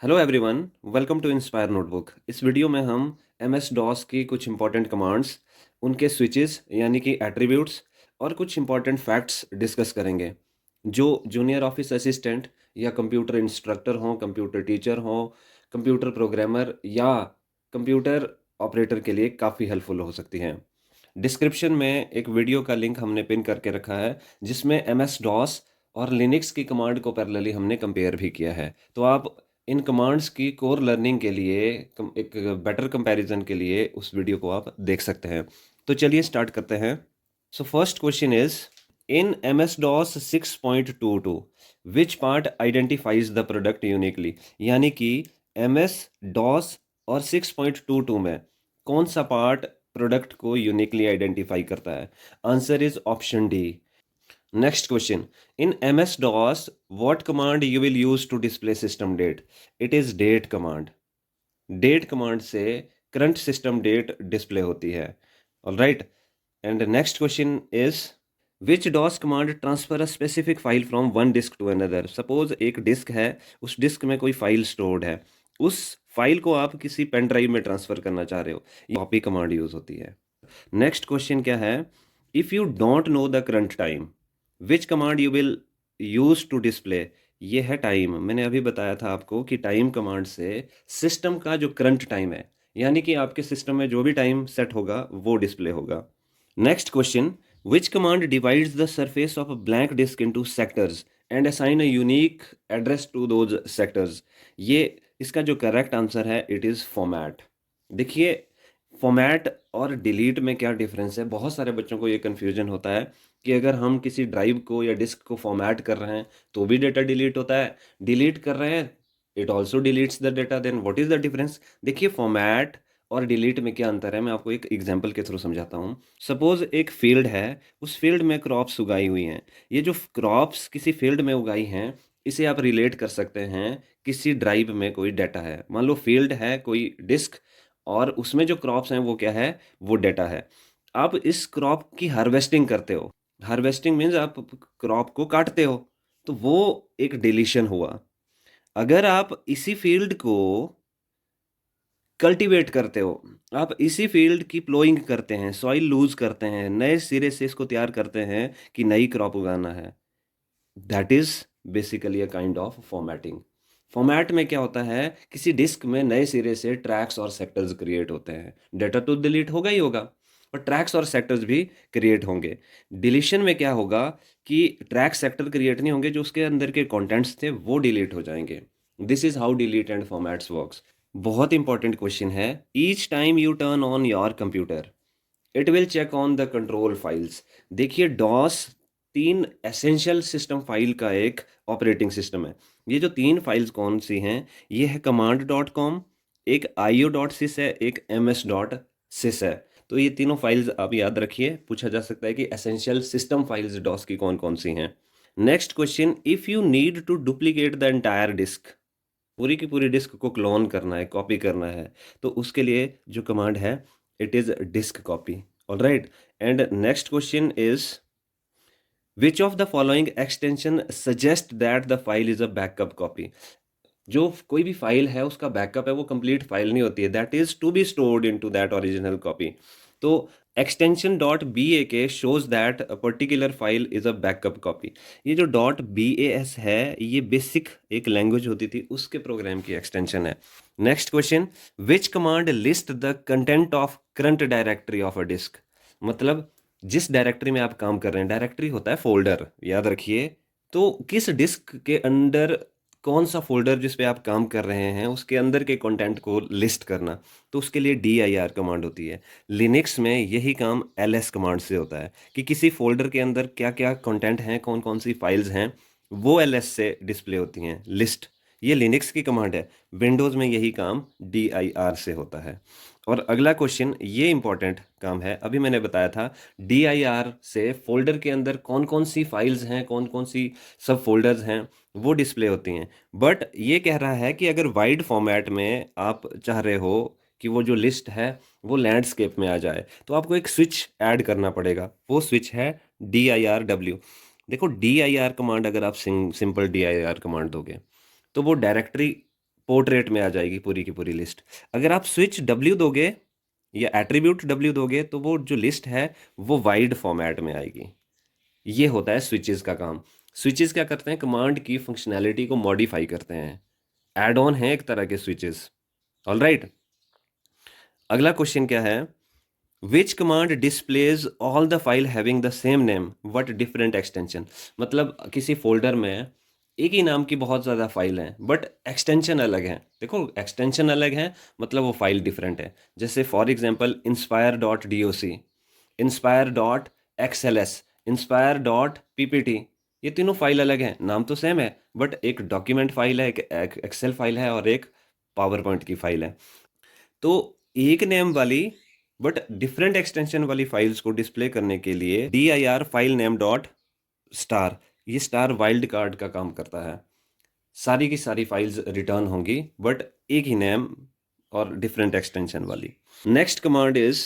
Hello everyone, welcome to Inspire Notebook. इस वीडियो में हम एमएस डॉस की कुछ इंपॉर्टेंट कमांड्स, उनके स्विचेस यानी कि एट्रीब्यूट्स और कुछ इंपॉर्टेंट फैक्ट्स डिस्कस करेंगे जो जूनियर ऑफिस असिस्टेंट या कंप्यूटर इंस्ट्रक्टर हों, कंप्यूटर टीचर हों, कंप्यूटर प्रोग्रामर या कंप्यूटर ऑपरेटर के लिए काफ़ी हेल्पफुल हो सकती हैं। डिस्क्रिप्शन में एक वीडियो का लिंक हमने पिन करके रखा है जिसमें एमएस डॉस और लिनक्स की कमांड को पैरेलली हमने कंपेयर भी किया है। तो आप इन कमांड्स की कोर लर्निंग के लिए एक बेटर कंपैरिजन के लिए उस वीडियो को आप देख सकते हैं। तो चलिए स्टार्ट करते हैं। So first question is, in MS DOS 6.22 which part identifies the product uniquely, यानी कि एमएस डॉस और 6.22 में कौन सा पार्ट प्रोडक्ट को यूनिकली आइडेंटिफाई करता है? Answer is option D. Next question. In MS-DOS, what command you will use to display system date? It is date command. Date command से current system date display होती है. All right. And the next question is, which DOS command transfer a specific file from one disk to another? Suppose एक disc है, उस disc में कोई file stored है, उस फाइल को आप किसी पेन ड्राइव में ट्रांसफर करना चाह रहे हो, कॉपी कमांड यूज होती है। नेक्स्ट क्वेश्चन क्या है? If you don't know the current time, which command you will use to display? ये है टाइम। मैंने अभी बताया था आपको कि टाइम कमांड से सिस्टम का जो करंट टाइम है, यानी कि आपके सिस्टम में जो भी टाइम सेट होगा वो डिस्प्ले होगा। Next question, which command divides the surface of a blank disk into sectors and assign a unique address to those sectors? ये इसका जो करेक्ट आंसर है, इट इज़ फॉर्मेट। देखिए, फॉर्मेट और डिलीट में क्या डिफरेंस है? बहुत सारे बच्चों को ये कन्फ्यूजन होता है कि अगर हम किसी ड्राइव को या डिस्क को फॉर्मेट कर रहे हैं तो भी डेटा डिलीट होता है, डिलीट कर रहे हैं it also deletes the data, then what is the difference? देखिए, फॉर्मेट और डिलीट में क्या अंतर है, मैं आपको एक एग्जांपल के थ्रू समझाता हूँ। सपोज एक फील्ड है, उस फील्ड में क्रॉप्स उगाई हुई हैं। ये जो क्रॉप्स किसी फील्ड में उगाई हैं, इसे आप रिलेट कर सकते हैं किसी ड्राइव में कोई डाटा है। मान लो फील्ड है कोई डिस्क, और उसमें जो क्रॉप्स हैं वो क्या है? वो डेटा है। आप इस क्रॉप की हार्वेस्टिंग करते हो। हार्वेस्टिंग मीन्स आप क्रॉप को काटते हो, तो वो एक डिलीशन हुआ। अगर आप इसी फील्ड को कल्टीवेट करते हो, आप इसी फील्ड की प्लोइंग करते हैं, सॉइल लूज करते हैं, नए सिरे से इसको तैयार करते हैं कि नई क्रॉप उगाना है, that is basically a kind of formatting. Format में क्या होता है? किसी डिस्क में नए सिरे से ट्रैक्स और सेक्टर्स क्रिएट होते हैं। डेटा तो डिलीट होगा ही होगा, और ट्रैक्स और सेक्टर्स भी क्रिएट होंगे। डिलीशन में क्या होगा कि ट्रैक सेक्टर क्रिएट नहीं होंगे, जो उसके अंदर के कंटेंट्स थे वो डिलीट हो जाएंगे। This is how delete and formats works. बहुत इंपॉर्टेंट क्वेश्चन है। Each time you turn on your computer, it will check on the control files. देखिए, डॉस 3 एसेंशियल सिस्टम फाइल का एक ऑपरेटिंग सिस्टम है। ये जो 3 फाइल्स कौन सी हैं? ये है कमांड डॉट कॉम, एक io.sys है, एक ms.sys है। तो ये तीनों फाइल्स आप याद रखिए। पूछा जा सकता है कि एसेंशियल सिस्टम फाइल्स डॉस की कौन कौन सी हैं। Next question, if you need to duplicate the entire disk, पूरी की पूरी डिस्क को क्लोन करना है, कॉपी करना है, तो उसके लिए जो कमांड है, it is disk copy. All right. And next question is, which of the following extension suggest that the file is a backup copy? जो कोई भी फाइल है उसका बैकअप है, वो कंप्लीट फाइल नहीं होती है, that is to be stored into that original copy. तो extension dot B A K shows that a particular file is a backup copy. ये जो डॉट बी ए एस है, ये बेसिक एक लैंग्वेज होती थी, उसके प्रोग्राम की एक्सटेंशन है। Next question, which command list the content of current directory of a disk? मतलब जिस डायरेक्टरी में आप काम कर रहे हैं, डायरेक्टरी होता है फोल्डर, याद रखिए। तो किस डिस्क के अंदर कौन सा फोल्डर जिस पे आप काम कर रहे हैं, उसके अंदर के कंटेंट को लिस्ट करना, तो उसके लिए dir कमांड होती है। लिनक्स में यही काम ls कमांड से होता है कि किसी फोल्डर के अंदर क्या क्या कंटेंट हैं, कौन कौन सी फाइल्स हैं, वो ls से डिस्प्ले होती हैं, लिस्ट। ये लिनक्स की कमांड है। विंडोज़ में यही काम dir से होता है। और अगला क्वेश्चन, ये इंपॉर्टेंट काम है। अभी मैंने बताया था dir से फोल्डर के अंदर कौन कौन सी फाइल्स हैं, कौन कौन सी सब फोल्डर्स हैं, वो डिस्प्ले होती हैं। बट ये कह रहा है कि अगर वाइड फॉर्मेट में आप चाह रहे हो कि वो जो लिस्ट है वो लैंडस्केप में आ जाए, तो आपको एक स्विच ऐड करना पड़ेगा। वो स्विच है dir देखो, dir कमांड अगर आप सिंपल dir कमांड दोगे, तो वो डायरेक्टरी पोर्ट्रेट में आ जाएगी पूरी की पूरी लिस्ट। अगर आप स्विच W दोगे या एट्रीब्यूट W दोगे तो वो जो लिस्ट है वो वाइड फॉर्मेट में आएगी। ये होता है स्विचेस का काम। स्विचेस क्या करते हैं, कमांड की फंक्शनैलिटी को मॉडिफाई करते हैं, एड ऑन है एक तरह के स्विचेस। ऑलराइट, अगला क्वेश्चन क्या है, विच command displays all the file having the same name but different extension. मतलब किसी फोल्डर में एक ही नाम की बहुत ज़्यादा फाइल हैं बट एक्सटेंशन अलग है। देखो एक्सटेंशन अलग है मतलब वो फाइल डिफरेंट है। जैसे for example inspire dot D O C, inspire dot X L S, inspire dot P P T, ये तीनों फाइल अलग हैं, नाम तो सेम है बट एक डॉक्यूमेंट फाइल है, एक एक्सेल फाइल है और एक पावर पॉइंट की फाइल है। तो एक नेम वाली बट डिफरेंट एक्सटेंशन वाली फाइल्स को डिस्प्ले करने के लिए dir file name dot star, ये स्टार वाइल्ड कार्ड का काम करता है। सारी की सारी फाइल्स रिटर्न होंगी बट एक ही नेम और डिफरेंट एक्सटेंशन वाली। Next command is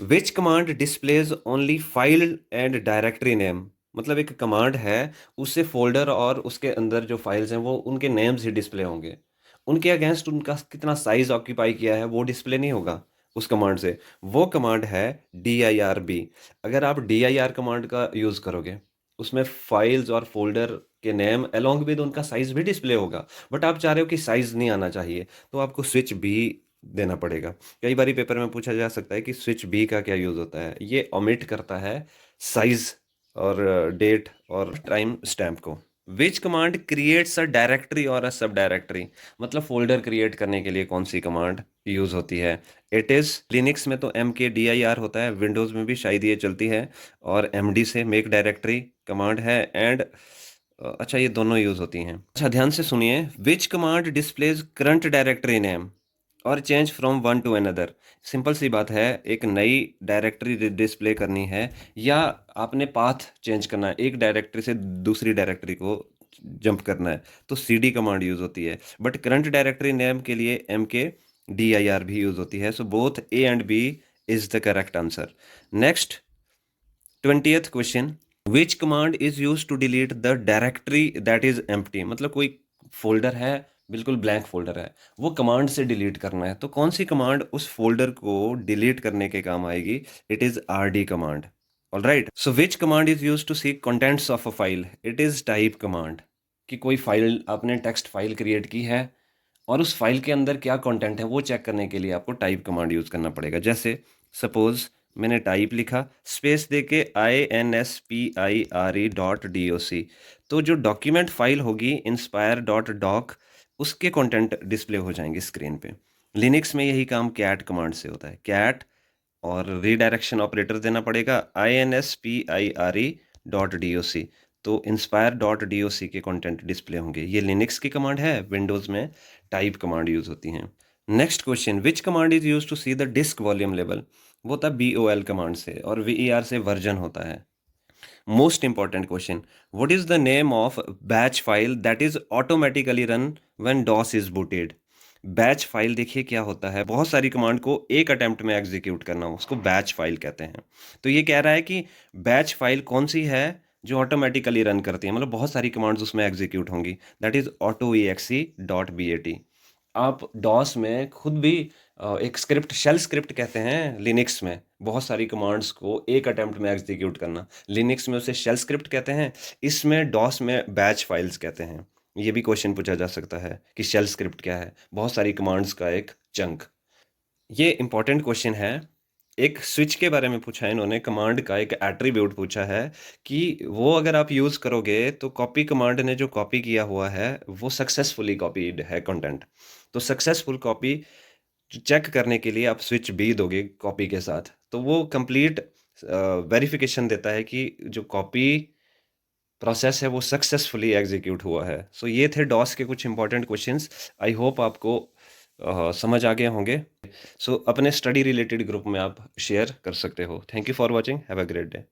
which command displays only file and directory name. मतलब एक कमांड है, उससे फोल्डर और उसके अंदर जो फाइल्स हैं वो उनके नेम्स ही डिस्प्ले होंगे, उनके अगेंस्ट उनका कितना साइज ऑक्यूपाई किया है वो डिस्प्ले नहीं होगा उस कमांड से। वो कमांड है dir-b। अगर आप dir कमांड का यूज़ करोगे उसमें फाइल्स और फोल्डर के नेम अलोंग विद उनका साइज भी डिस्प्ले होगा, बट आप चाह रहे हो कि साइज नहीं आना चाहिए तो आपको स्विच बी देना पड़ेगा। कई बार पेपर में पूछा जा सकता है कि स्विच बी का क्या यूज़ होता है। ये ओमिट करता है साइज और डेट और टाइम स्टैम्प को। विच कमांड क्रिएट्स अ डायरेक्टरी और अ सब डायरेक्टरी। मतलब फोल्डर क्रिएट करने के लिए कौन सी कमांड यूज़ होती है। इट इज़ लिनक्स में तो mkdir होता है, विंडोज़ में भी शायद ये चलती है, और md से मेक डायरेक्टरी कमांड है, एंड अच्छा ये दोनों यूज़ होती हैं। अच्छा ध्यान से सुनिए, which command displays current directory name और change from one to another. Simple सी बात है, एक नई डायरेक्टरी डिस्प्ले करनी है या आपने पाथ चेंज करना है, एक डायरेक्टरी से दूसरी डायरेक्टरी को जंप करना है तो cd कमांड यूज़ होती है। बट करंट डायरेक्टरी नेम के लिए mkdir भी यूज़ होती है। So both A and B is the correct answer. Next 20th question, which command is use to delete the directory that is empty. मतलब कोई folder है, बिल्कुल ब्लैंक फोल्डर है, वो कमांड से डिलीट करना है तो कौन सी कमांड उस फोल्डर को डिलीट करने के काम आएगी। It is rd command. All right, so which command is use to see contents of a file. It is type command. कि कोई फाइल आपने टेक्स्ट फाइल क्रिएट की है और उस फाइल के अंदर क्या कंटेंट है वो चेक करने के लिए आपको टाइप कमांड यूज़ करना पड़ेगा। जैसे सपोज मैंने टाइप लिखा, स्पेस दे के inspire.doc, तो जो डॉक्यूमेंट फाइल होगी inspire.doc, उसके कंटेंट डिस्प्ले हो जाएंगे स्क्रीन पे। लिनक्स में यही काम कैट कमांड से होता है। कैट और रीडायरेक्शन ऑपरेटर देना पड़ेगा inspire.doc, तो inspire.doc के कंटेंट डिस्प्ले होंगे। ये लिनक्स की कमांड है, विंडोज़ में टाइप कमांड यूज़ होती हैं। Next question, which command is use to see the disk volume level. वो होता है bol कमांड से, और ver से वर्जन होता है। Most important question, what is the name of batch file that is automatically run when DOS is booted. Batch file देखिए क्या होता है, बहुत सारी कमांड को एक अटेम्प्ट में एग्जीक्यूट करना, उसको बैच फाइल कहते हैं। तो ये कह रहा है कि बैच फाइल कौन सी है जो ऑटोमेटिकली रन करती है, मतलब बहुत सारी कमांड्स उसमें एग्जीक्यूट होंगी, दैट इज autoexe.bat। आप डॉस में खुद भी एक स्क्रिप्ट, शेल स्क्रिप्ट कहते हैं लिनक्स में, बहुत सारी कमांड्स को एक अटेम्प्ट में एग्जीक्यूट करना, लिनक्स में उसे शेल स्क्रिप्ट कहते हैं, इसमें डॉस में बैच फाइल्स कहते हैं। ये भी क्वेश्चन पूछा जा सकता है कि शेल स्क्रिप्ट क्या है, बहुत सारी कमांड्स का एक चंक। ये इंपॉर्टेंट क्वेश्चन है। एक स्विच के बारे में पूछा है इन्होंने, कमांड का एक एट्रीब्यूट पूछा है कि वो अगर आप यूज़ करोगे तो कॉपी कमांड ने जो कॉपी किया हुआ है वो सक्सेसफुली कॉपीड है कंटेंट। तो सक्सेसफुल कॉपी चेक करने के लिए आप स्विच बी दोगे कॉपी के साथ, तो वो कंप्लीट वेरिफिकेशन देता है कि जो कॉपी प्रोसेस है वो सक्सेसफुली एग्जीक्यूट हुआ है। सो ये थे डॉस के कुछ इंपॉर्टेंट क्वेश्चंस। आई होप आपको समझ आ गए होंगे। सो अपने स्टडी रिलेटेड ग्रुप में आप शेयर कर सकते हो। Thank you for watching, have a great day.